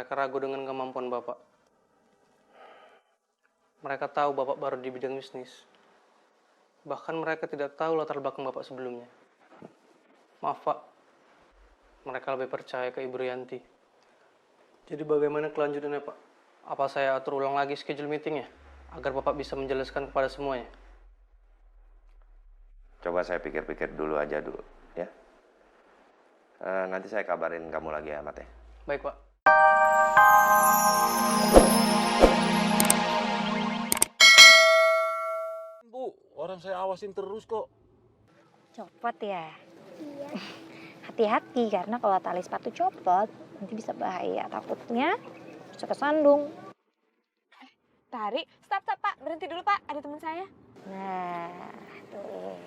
mereka ragu dengan kemampuan Bapak. Mereka tahu Bapak baru di bidang bisnis. Bahkan mereka tidak tahu latar belakang Bapak sebelumnya. Maaf Pak, mereka lebih percaya ke Ibu Rianti. Jadi bagaimana kelanjutannya Pak? Apa saya atur ulang lagi schedule meetingnya? Agar Bapak bisa menjelaskan kepada semuanya. Coba saya pikir-pikir dulu aja dulu, ya. Nanti saya kabarin kamu lagi ya, Mat ya. Baik Pak. Bu, orang saya awasin terus kok. Copot ya? Iya. Hati-hati karena kalau tali sepatu copot nanti bisa bahaya. Takutnya bisa kesandung. Tari, stop Pak, berhenti dulu Pak, ada teman saya. Nah, tuh.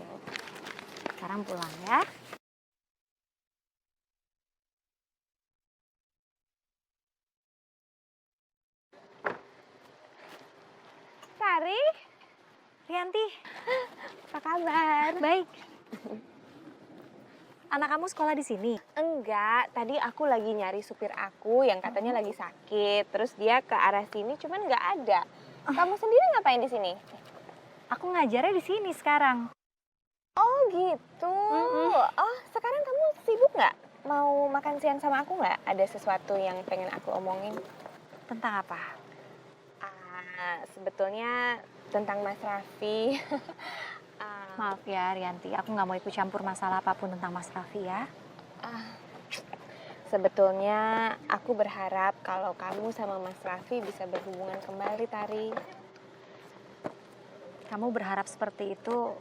Sekarang pulang ya. Tari, Rianti, apa kabar? baik. Anak kamu sekolah di sini? Enggak, tadi aku lagi nyari supir aku yang katanya lagi sakit. Terus dia ke arah sini, cuman nggak ada. Kamu sendiri ngapain di sini? Aku ngajarnya di sini sekarang. Oh gitu. Oh, sekarang kamu sibuk nggak? Mau makan siang sama aku nggak? Ada sesuatu yang pengen aku omongin. Tentang apa? Sebetulnya tentang Mas Raffi. Maaf ya Rianti, aku nggak mau ikut campur masalah apapun tentang Mas Raffi ya. Sebetulnya aku berharap kalau kamu sama Mas Raffi bisa berhubungan kembali, Tari. Kamu berharap seperti itu,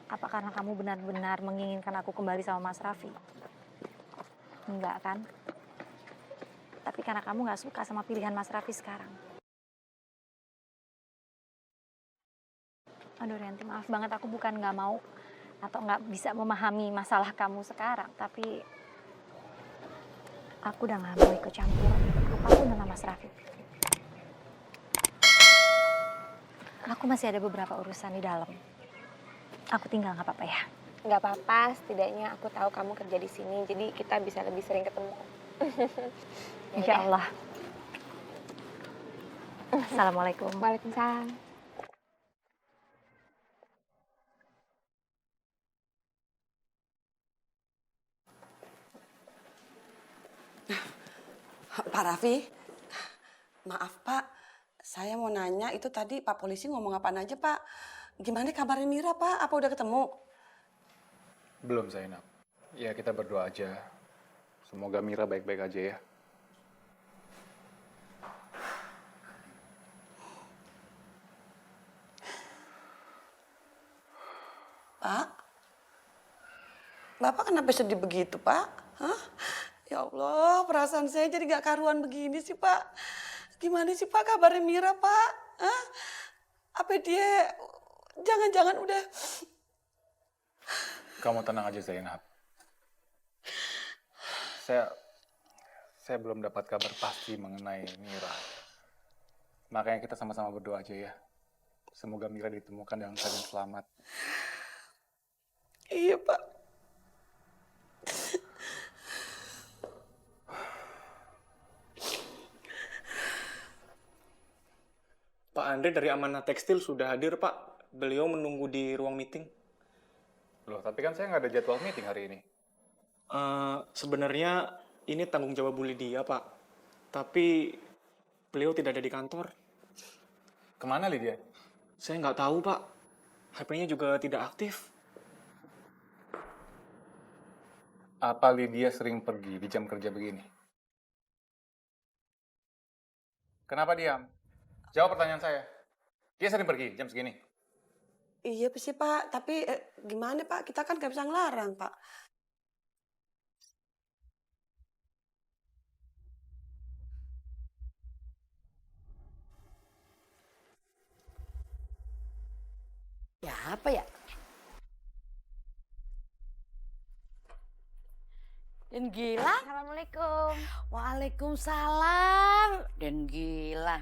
apa karena kamu benar-benar menginginkan aku kembali sama Mas Raffi? Enggak kan? Tapi karena kamu nggak suka sama pilihan Mas Raffi sekarang. Aduh Rianti, maaf banget aku bukan nggak mau atau nggak bisa memahami masalah kamu sekarang. Tapi aku udah nggak mau ikut campur apapun tentang Mas Raffi. Aku masih ada beberapa urusan di dalam. Aku tinggal nggak apa-apa ya? Nggak apa-apa, setidaknya aku tahu kamu kerja di sini, jadi kita bisa lebih sering ketemu. Insya Allah. Assalamualaikum. Waalaikumsalam. Pak Raffi, maaf Pak, saya mau nanya itu tadi Pak Polisi ngomong apaan aja Pak? Gimana kabarnya Mira Pak? Apa udah ketemu? Belum Zainab. Ya kita berdoa aja. Semoga Mira baik-baik aja ya. Pak? Bapak kenapa sedih begitu Pak? Hah? Ya Allah, perasaan saya jadi gak karuan begini sih Pak. Gimana sih Pak kabarnya Mira Pak? Hah? Apa dia jangan-jangan udah... Kamu tenang aja Zainab. Saya belum dapat kabar pasti mengenai Mira. Makanya kita sama-sama berdoa aja ya. Semoga Mira ditemukan dalam keadaan selamat. Iya Pak. Pak Andre dari Amanah Tekstil sudah hadir Pak. Beliau menunggu di ruang meeting. Loh, tapi kan saya nggak ada jadwal meeting hari ini. Sebenarnya ini tanggung jawab Bu Lydia Pak. Tapi beliau tidak ada di kantor. Kemana Lydia? Saya nggak tahu Pak. HP-nya juga tidak aktif. Apa Lydia sering pergi di jam kerja begini? Kenapa diam? Jawab pertanyaan saya. Dia sering pergi jam segini? Iya sih Pak, tapi gimana Pak? Kita kan gak bisa ngelarang Pak. Ya apa ya? Den Gila? Assalamualaikum. Waalaikumsalam. Den Gila.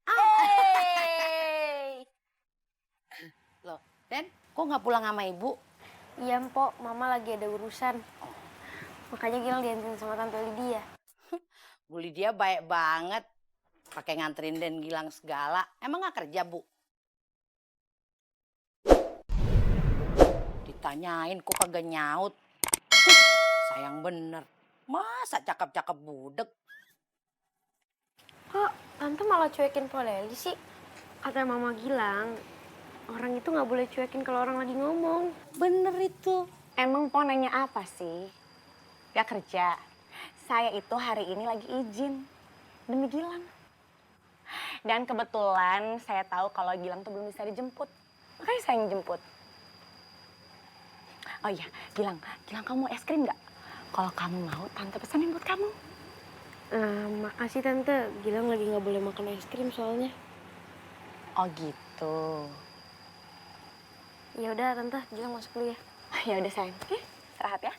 Hey. Loh, Den, kok nggak pulang sama ibu? Iya, Mpok. Mama lagi ada urusan. Makanya Gilang dianterin sama Tante Lydia. Bu Lydia baik banget. Pakai nganterin Den Gilang segala. Emang gak kerja, Bu? Ditanyain kok kagak nyaut. Sayang bener. Masa cakep-cakep budek? Kok Tante malah cuekin Po Leli sih? Kata Mama Gilang, orang itu nggak boleh cuekin kalau orang lagi ngomong. Bener itu. Emang Po nanya apa sih? Gak kerja. Saya itu hari ini lagi izin demi Gilang. Dan kebetulan saya tahu kalau Gilang tuh belum bisa dijemput. Makanya saya yang jemput. Oh iya, Gilang kamu mau es krim nggak? Kalau kamu mau, Tante pesenin buat kamu. Makasih Tante, Gilang lagi nggak boleh makan es krim soalnya. Oh gitu. Ya udah Tante, Gilang masuk dulu ya. Ya udah sayang. Oke, istirahat ya.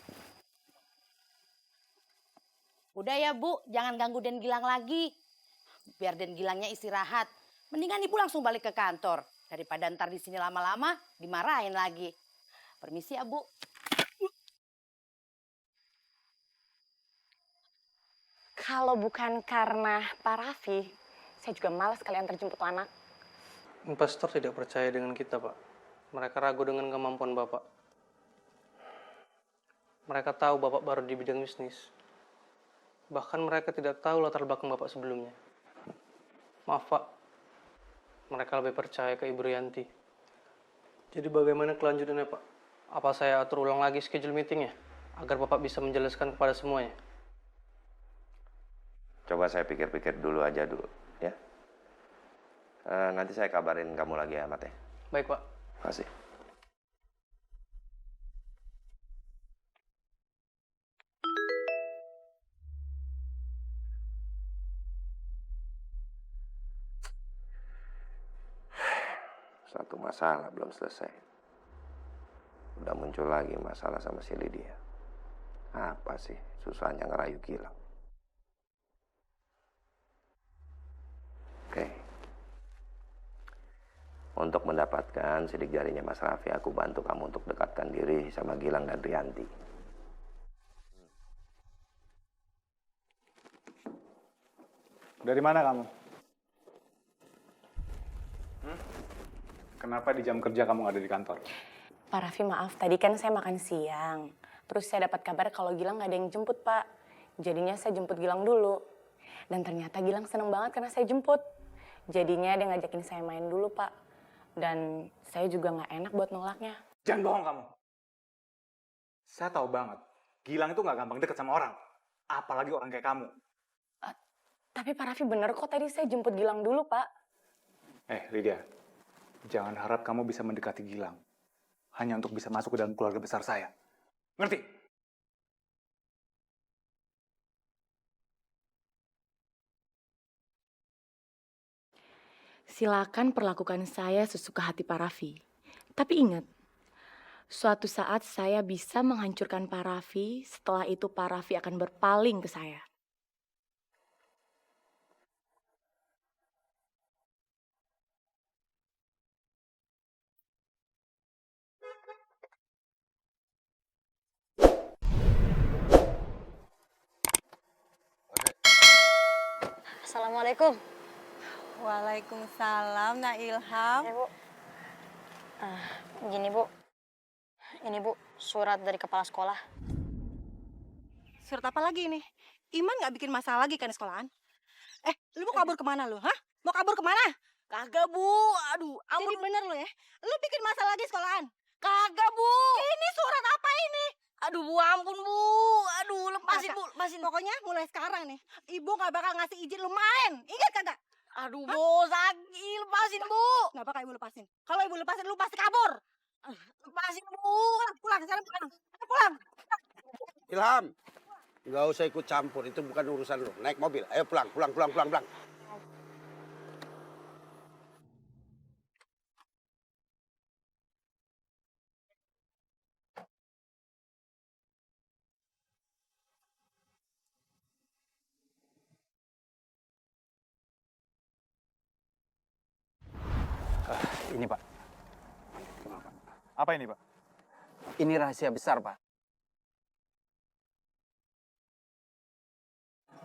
Udah ya, Bu. Jangan ganggu Den Gilang lagi. Biar Den Gilangnya istirahat. Mendingan Ibu langsung balik ke kantor. Daripada ntar di sini lama-lama dimarahin lagi. Permisi ya, Bu. Kalau bukan karena Pak Raffi, saya juga malas kalian terjemput anak. Investor tidak percaya dengan kita, Pak. Mereka ragu dengan kemampuan Bapak. Mereka tahu Bapak baru di bidang bisnis. Bahkan mereka tidak tahu latar belakang Bapak sebelumnya. Maaf, Pak. Mereka lebih percaya ke Ibu Rianti. Jadi bagaimana kelanjutannya, Pak? Apa saya atur ulang lagi schedule meetingnya? Agar Bapak bisa menjelaskan kepada semuanya. Coba saya pikir-pikir dulu aja dulu, ya. Nanti saya kabarin kamu lagi ya, Mat ya. Baik, Pak. Terima kasih. Satu masalah belum selesai. Udah muncul lagi masalah sama si Lydia. Apa sih susahnya ngerayu Gilang? Oke. Untuk mendapatkan sidik jarinya Mas Raffi, aku bantu kamu untuk dekatkan diri sama Gilang dan Rianti. Dari mana kamu? Kenapa di jam kerja kamu nggak ada di kantor? Pak Raffi maaf, tadi kan saya makan siang. Terus saya dapat kabar kalau Gilang nggak ada yang jemput, Pak. Jadinya saya jemput Gilang dulu. Dan ternyata Gilang seneng banget karena saya jemput. Jadinya dia ngajakin saya main dulu, Pak. Dan saya juga nggak enak buat nolaknya. Jangan bohong kamu. Saya tahu banget, Gilang itu nggak gampang deket sama orang. Apalagi orang kayak kamu. Tapi Pak Raffi bener kok tadi saya jemput Gilang dulu, Pak. Lydia, jangan harap kamu bisa mendekati Gilang. Hanya untuk bisa masuk ke dalam keluarga besar saya. Ngerti? Silakan perlakukan saya sesuka hati Pak Raffi. Tapi ingat, suatu saat saya bisa menghancurkan Pak Raffi, setelah itu Pak Raffi akan berpaling ke saya. Assalamualaikum. Waalaikumsalam, Nak Ilham. Bu. Gini Bu, ini Bu surat dari kepala sekolah. Surat apa lagi ini? Iman nggak bikin masalah lagi kan di sekolahan? Lu mau kabur kemana lu, hah? Mau kabur kemana? Kagak, Bu. Aduh, Jadi bener lu ya? Lu bikin masalah lagi di sekolahan? Kagak, Bu. Ini surat apa ini? Aduh, Bu, ampun, Bu. Aduh, lepasin, Kagak. Bu. Lepasin. Pokoknya mulai sekarang nih, ibu nggak bakal ngasih izin lu main. Ingat kagak? Aduh, Bu, sakit. Lepasin, Bu. Nggak bakal ibu lepasin. Kalau ibu lepasin, lu pasti kabur. Lepasin, Bu. Pulang, sekarang pulang. Pulang. Ilham, nggak usah ikut campur, itu bukan urusan lu. Naik mobil, ayo pulang. Ini, Pak. Kenapa? Apa ini, Pak? Ini rahasia besar, Pak.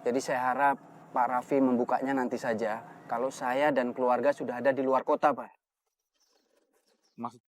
Jadi saya harap Pak Raffi membukanya nanti saja kalau saya dan keluarga sudah ada di luar kota, Pak. Maksud